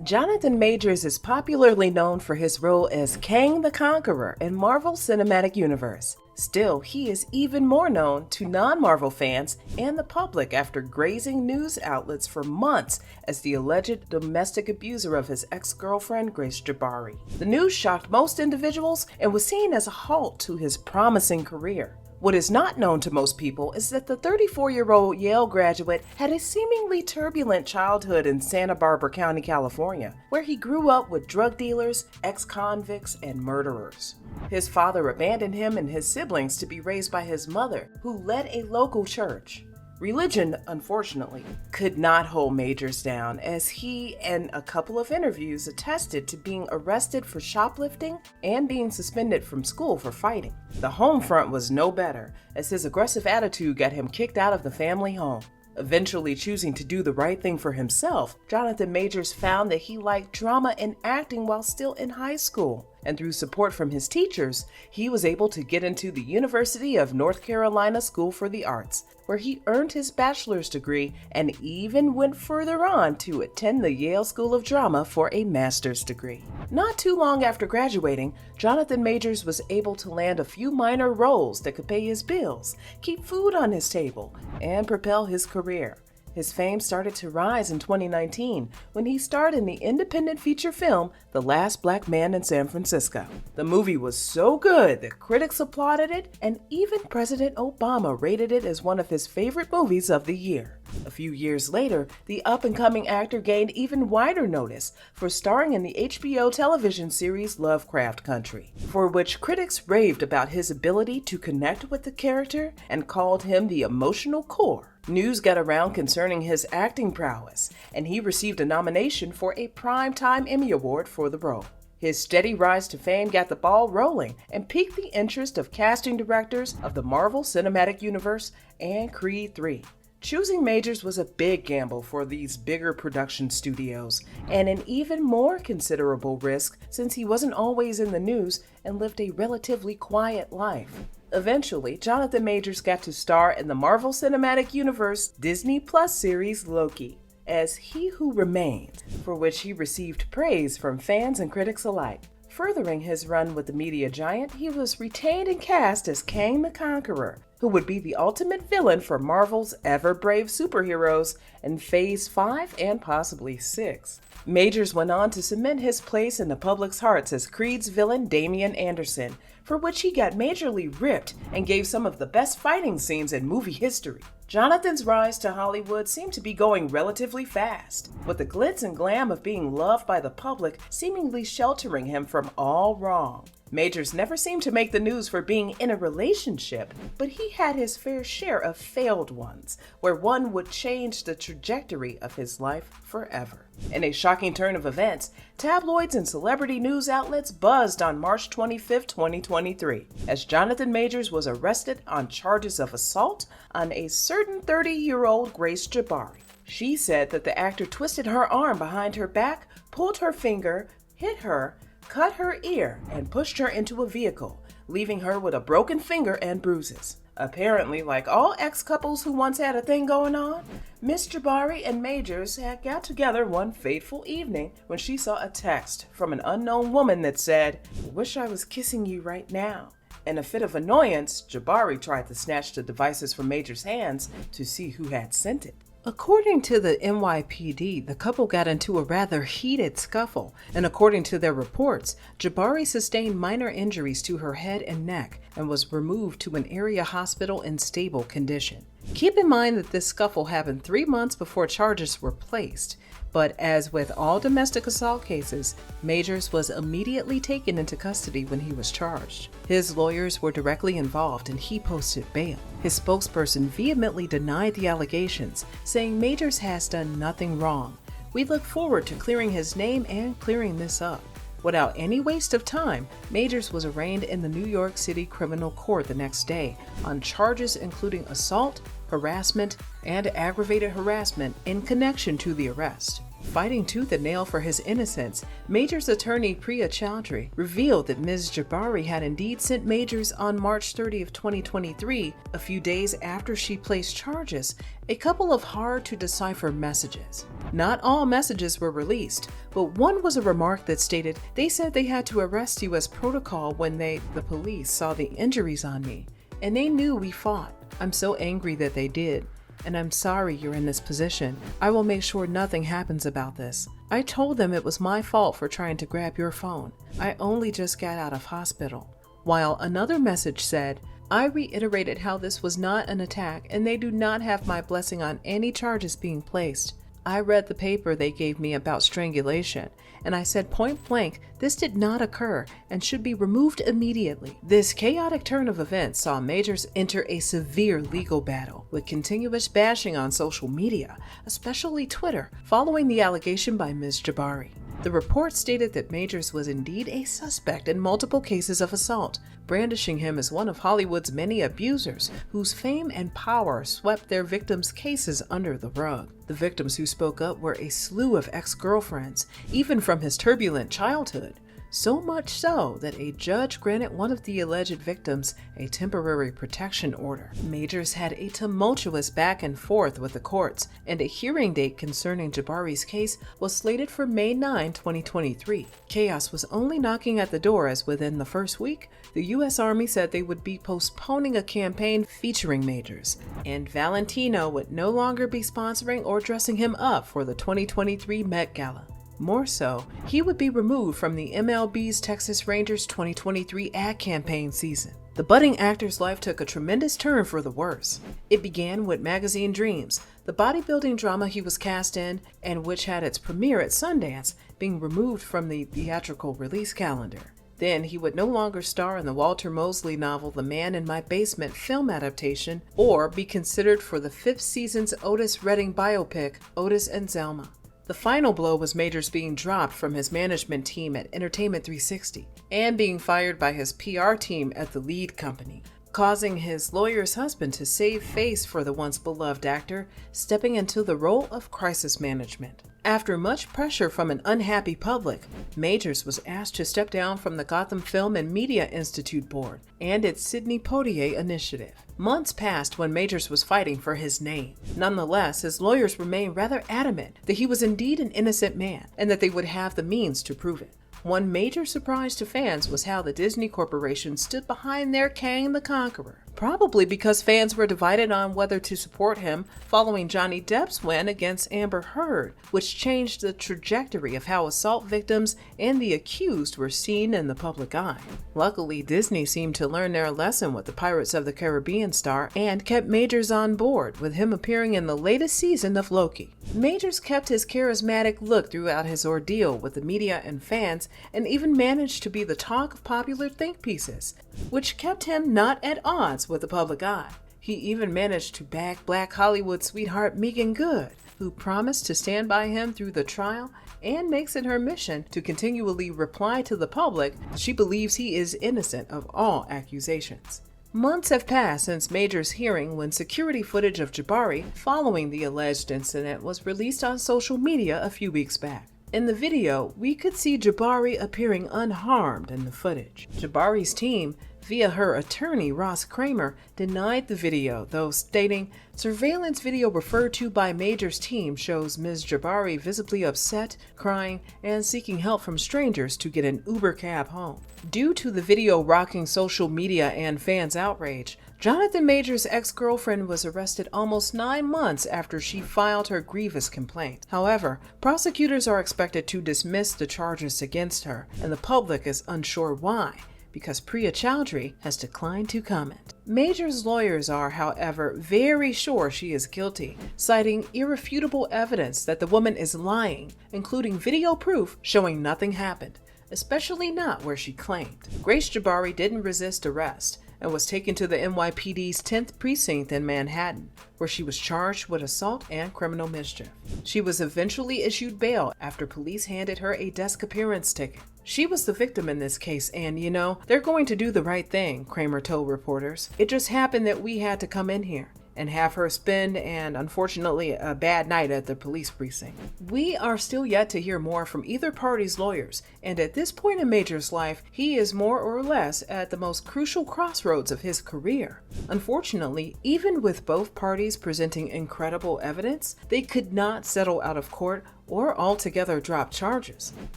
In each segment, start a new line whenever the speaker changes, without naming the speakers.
Jonathan Majors is popularly known for his role as Kang the Conqueror in Marvel's Cinematic Universe. Still, he is even more known to non-Marvel fans and the public after grazing news outlets for months as the alleged domestic abuser of his ex-girlfriend Grace Jabari. The news shocked most individuals and was seen as a halt to his promising career. What is not known to most people is that the 34-year-old Yale graduate had a seemingly turbulent childhood in Santa Barbara County, California, where he grew up with drug dealers, ex-convicts, and murderers. His father abandoned him and his siblings to be raised by his mother, who led a local church. Religion, unfortunately, could not hold Majors down, as he, in a couple of interviews, attested to being arrested for shoplifting and being suspended from school for fighting. The home front was no better, as his aggressive attitude got him kicked out of the family home. Eventually choosing to do the right thing for himself, Jonathan Majors found that he liked drama and acting while still in high school. And through support from his teachers, he was able to get into the University of North Carolina School for the Arts, where he earned his bachelor's degree and even went further on to attend the Yale School of Drama for a master's degree. Not too long after graduating, Jonathan Majors was able to land a few minor roles that could pay his bills, keep food on his table, and propel his career. His fame started to rise in 2019 when he starred in the independent feature film The Last Black Man in San Francisco. The movie was so good that critics applauded it, and even President Obama rated it as one of his favorite movies of the year. A few years later, the up-and-coming actor gained even wider notice for starring in the HBO television series Lovecraft Country, for which critics raved about his ability to connect with the character and called him the emotional core. News got around concerning his acting prowess, and he received a nomination for a Primetime Emmy Award for the role. His steady rise to fame got the ball rolling and piqued the interest of casting directors of the Marvel Cinematic Universe and Creed 3. Choosing Majors was a big gamble for these bigger production studios, and an even more considerable risk since he wasn't always in the news and lived a relatively quiet life. Eventually, Jonathan Majors got to star in the Marvel Cinematic Universe Disney Plus series Loki as He Who Remains, for which he received praise from fans and critics alike. Furthering his run with the media giant, he was retained and cast as Kang the Conqueror, who would be the ultimate villain for Marvel's ever-brave superheroes in Phase 5 and possibly 6. Majors went on to cement his place in the public's hearts as Creed's villain Damian Anderson, for which he got majorly ripped and gave some of the best fighting scenes in movie history. Jonathan's rise to Hollywood seemed to be going relatively fast, with the glitz and glam of being loved by the public seemingly sheltering him from all wrong. Majors never seemed to make the news for being in a relationship, but he had his fair share of failed ones, where one would change the trajectory of his life forever. In a shocking turn of events, tabloids and celebrity news outlets buzzed on March 25, 2023, as Jonathan Majors was arrested on charges of assault on a certain 30-year-old Grace Jabari. She said that the actor twisted her arm behind her back, pulled her finger, hit her, cut her ear, and pushed her into a vehicle, leaving her with a broken finger and bruises. Apparently, like all ex-couples who once had a thing going on, Miss Jabari and Majors had got together one fateful evening when she saw a text from an unknown woman that said, "Wish I was kissing you right now." In a fit of annoyance, Jabari tried to snatch the devices from Majors' hands to see who had sent it. According to the NYPD, the couple got into a rather heated scuffle, and according to their reports, Jabari sustained minor injuries to her head and neck and was removed to an area hospital in stable condition. Keep in mind that this scuffle happened 3 months before charges were placed, but as with all domestic assault cases, Majors was immediately taken into custody when he was charged. His lawyers were directly involved and he posted bail. His spokesperson vehemently denied the allegations, saying Majors has done nothing wrong. "We look forward to clearing his name and clearing this up." Without any waste of time, Majors was arraigned in the New York City Criminal Court the next day on charges including assault, harassment, and aggravated harassment in connection to the arrest. Fighting tooth and nail for his innocence, Majors' attorney Priya Chowdhury revealed that Ms. Jabari had indeed sent Majors on March 30, 2023, a few days after she placed charges, a couple of hard-to-decipher messages. Not all messages were released, but one was a remark that stated, "They said they had to arrest you as protocol when the police, saw the injuries on me, and they knew we fought. I'm so angry that they did. And I'm sorry you're in this position. I will make sure nothing happens about this. I told them it was my fault for trying to grab your phone. I only just got out of hospital." While another message said, "I reiterated how this was not an attack and they do not have my blessing on any charges being placed. I read the paper they gave me about strangulation, and I said point blank this did not occur and should be removed immediately." This chaotic turn of events saw Majors enter a severe legal battle with continuous bashing on social media, especially Twitter, following the allegation by Ms. Jabari. The report stated that Majors was indeed a suspect in multiple cases of assault, brandishing him as one of Hollywood's many abusers whose fame and power swept their victims' cases under the rug. The victims who spoke up were a slew of ex-girlfriends, even from his turbulent childhood. So much so that a judge granted one of the alleged victims a temporary protection order. Majors had a tumultuous back and forth with the courts, and a hearing date concerning Jabari's case was slated for May 9, 2023. Chaos was only knocking at the door as within the first week, the U.S. Army said they would be postponing a campaign featuring Majors, and Valentino would no longer be sponsoring or dressing him up for the 2023 Met Gala. More so, he would be removed from the MLB's Texas Rangers 2023 ad campaign season. The budding actor's life took a tremendous turn for the worse. It began with Magazine Dreams, the bodybuilding drama he was cast in, and which had its premiere at Sundance, being removed from the theatrical release calendar. Then he would no longer star in the Walter Mosley novel The Man in My Basement film adaptation, or be considered for the 5th season's Otis Redding biopic, Otis and Zelma. The final blow was Majors being dropped from his management team at Entertainment 360 and being fired by his PR team at the lead company, causing his lawyer's husband to save face for the once beloved actor, stepping into the role of crisis management. After much pressure from an unhappy public, Majors was asked to step down from the Gotham Film and Media Institute Board and its Sidney Poitier initiative. Months passed when Majors was fighting for his name. Nonetheless, his lawyers remained rather adamant that he was indeed an innocent man and that they would have the means to prove it. One major surprise to fans was how the Disney Corporation stood behind their Kang the Conqueror, probably because fans were divided on whether to support him following Johnny Depp's win against Amber Heard, which changed the trajectory of how assault victims and the accused were seen in the public eye. Luckily, Disney seemed to learn their lesson with the Pirates of the Caribbean star and kept Majors on board, with him appearing in the latest season of Loki. Majors kept his charismatic look throughout his ordeal with the media and fans, and even managed to be the talk of popular think pieces, which kept him not at odds with the public eye. He even managed to bag Black Hollywood sweetheart Meagan Good, who promised to stand by him through the trial and makes it her mission to continually reply to the public she believes he is innocent of all accusations. Months have passed since Majors' hearing when security footage of Jabari following the alleged incident was released on social media a few weeks back. In the video, we could see Jabari appearing unharmed in the footage. Jabari's team, via her attorney Ross Kramer, denied the video, though stating, "Surveillance video referred to by Majors' team shows Ms. Jabari visibly upset, crying, and seeking help from strangers to get an Uber cab home." Due to the video rocking social media and fans' outrage, Jonathan Majors' ex-girlfriend was arrested almost 9 months after she filed her grievous complaint. However, prosecutors are expected to dismiss the charges against her, and the public is unsure why, because Priya Chowdhury has declined to comment. Majors' lawyers are, however, very sure she is guilty, citing irrefutable evidence that the woman is lying, including video proof showing nothing happened, especially not where she claimed. Grace Jabari didn't resist arrest and was taken to the NYPD's 10th precinct in Manhattan, where she was charged with assault and criminal mischief. She was eventually issued bail after police handed her a desk appearance ticket. She was the victim in this case, and they're going to do the right thing, Kramer told reporters. "It just happened that we had to come in here. and have her spend an unfortunately a bad night at the police precinct. We are still yet to hear more from either party's lawyers, and at this point in Major's life, he is more or less at the most crucial crossroads of his career. Unfortunately, even with both parties presenting incredible evidence, they could not settle out of court or altogether drop charges.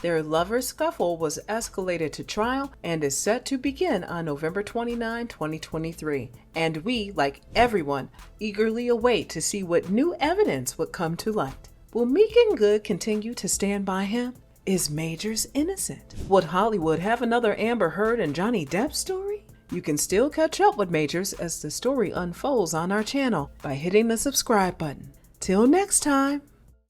Their lovers' scuffle was escalated to trial and is set to begin on November 29, 2023. And we, like everyone, eagerly await to see what new evidence would come to light. Will Meagan Good continue to stand by him? Is Majors innocent? Would Hollywood have another Amber Heard and Johnny Depp story? You can still catch up with Majors as the story unfolds on our channel by hitting the subscribe button. Till next time.